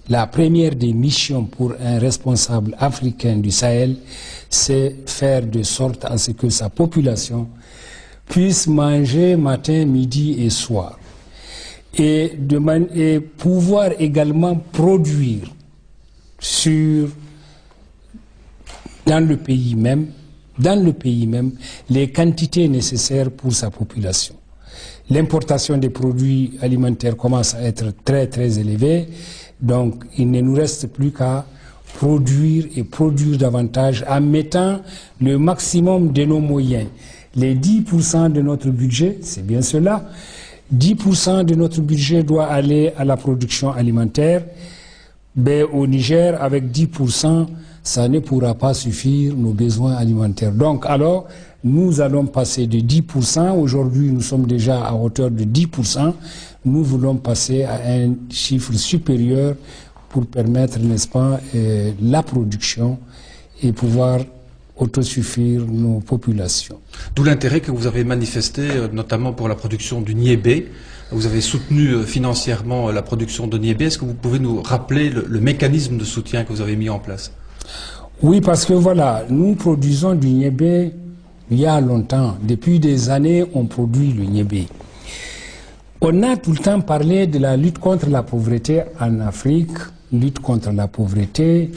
la première des missions pour un responsable africain du Sahel, c'est faire de sorte à ce que sa population puisse manger matin, midi et soir. Et pouvoir également produire dans le pays même, les quantités nécessaires pour sa population. L'importation des produits alimentaires commence à être très très élevée, donc il ne nous reste plus qu'à produire et produire davantage en mettant le maximum de nos moyens. Les 10% de notre budget, c'est bien cela, 10% de notre budget doit aller à la production alimentaire. Mais au Niger, avec 10%, ça ne pourra pas suffire nos besoins alimentaires. Donc alors, nous allons passer de 10%, aujourd'hui nous sommes déjà à hauteur de 10%, nous voulons passer à un chiffre supérieur pour permettre, n'est-ce pas, la production et pouvoir autosuffire nos populations. D'où l'intérêt que vous avez manifesté, notamment pour la production du niébé. Vous avez soutenu financièrement la production de niébé. Est-ce que vous pouvez nous rappeler le mécanisme de soutien que vous avez mis en place? Oui, parce que voilà, nous produisons du niébé il y a longtemps. Depuis des années, on produit le niébé. On a tout le temps parlé de la lutte contre la pauvreté en Afrique, lutte contre la pauvreté.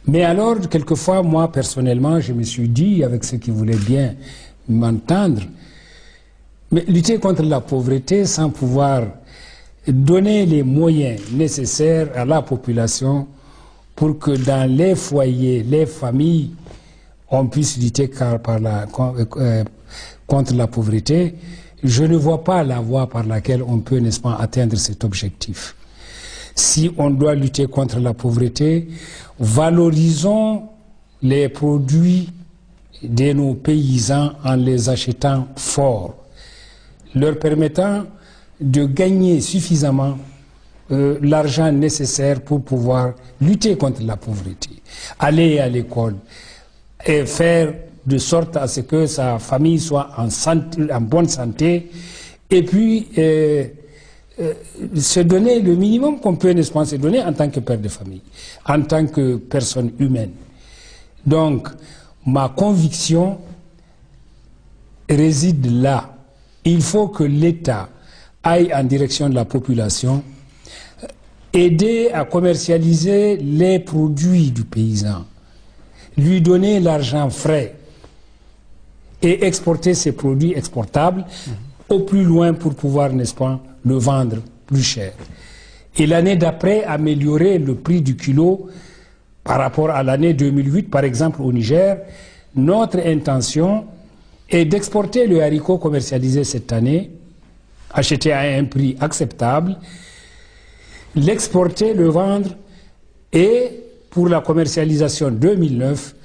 Mais alors, quelquefois, moi, personnellement, je me suis dit, avec ceux qui voulaient bien m'entendre, mais lutter contre la pauvreté sans pouvoir donner les moyens nécessaires à la population pour que dans les foyers, les familles, on puisse lutter contre la pauvreté, je ne vois pas la voie par laquelle on peut, n'est-ce pas, atteindre cet objectif. Si on doit lutter contre la pauvreté, valorisons les produits de nos paysans en les achetant forts, leur permettant de gagner suffisamment l'argent nécessaire pour pouvoir lutter contre la pauvreté. Aller à l'école et faire de sorte à ce que sa famille soit en bonne santé, et puis se donner le minimum qu'on peut, n'est-ce pas, se donner en tant que père de famille, en tant que personne humaine. Donc, ma conviction réside là. Il faut que l'État aille en direction de la population, aider à commercialiser les produits du paysan, lui donner l'argent frais et exporter ces produits exportables au plus loin pour pouvoir, n'est-ce pas, le vendre plus cher. Et l'année d'après, améliorer le prix du kilo par rapport à l'année 2008, par exemple au Niger. Notre intention est d'exporter le haricot commercialisé cette année, acheté à un prix acceptable, l'exporter, le vendre, et pour la commercialisation 2009,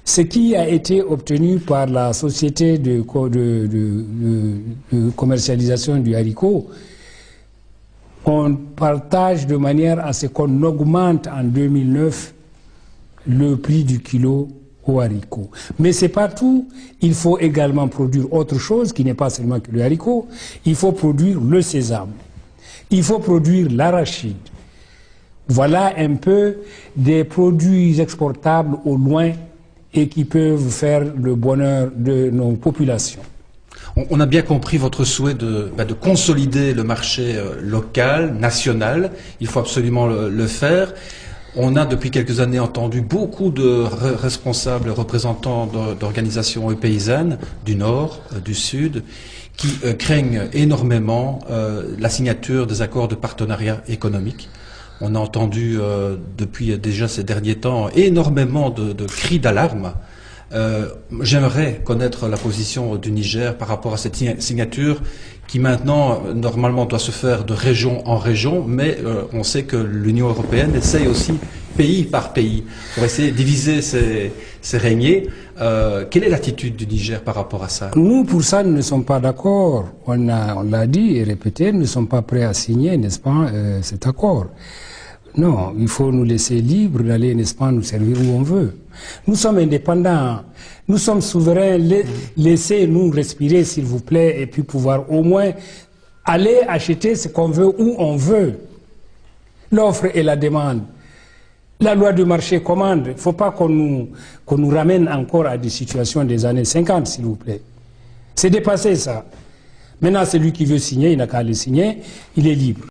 ce qui a été obtenu par la société de commercialisation du haricot, on partage de manière à ce qu'on augmente en 2009 le prix du kilo au haricot. Mais c'est pas tout, il faut également produire autre chose qui n'est pas seulement que le haricot, il faut produire le sésame, il faut produire l'arachide. Voilà un peu des produits exportables au loin et qui peuvent faire le bonheur de nos populations. On a bien compris votre souhait de consolider le marché local, national. Il faut absolument le faire. On a depuis quelques années entendu beaucoup de responsables, représentants d'organisations paysannes du Nord, du Sud, qui craignent énormément la signature des accords de partenariat économique. On a entendu depuis déjà ces derniers temps énormément de cris d'alarme. J'aimerais connaître la position du Niger par rapport à cette signature qui maintenant, normalement, doit se faire de région en région, mais on sait que l'Union européenne essaye aussi, pays par pays, pour essayer de diviser ces régniers. Quelle est l'attitude du Niger par rapport à ça? Nous, pour ça, nous ne sommes pas d'accord. On l'a dit et répété, nous ne sommes pas prêts à signer, n'est-ce pas, cet accord. Non, il faut nous laisser libres d'aller, n'est-ce pas, nous servir où on veut. Nous sommes indépendants, nous sommes souverains, laissez-nous respirer s'il vous plaît, et puis pouvoir au moins aller acheter ce qu'on veut où on veut. L'offre et la demande. La loi du marché commande. Il ne faut pas qu'on nous ramène encore à des situations des années 50, s'il vous plaît. C'est dépassé ça. Maintenant, celui qui veut signer, il n'a qu'à le signer, il est libre.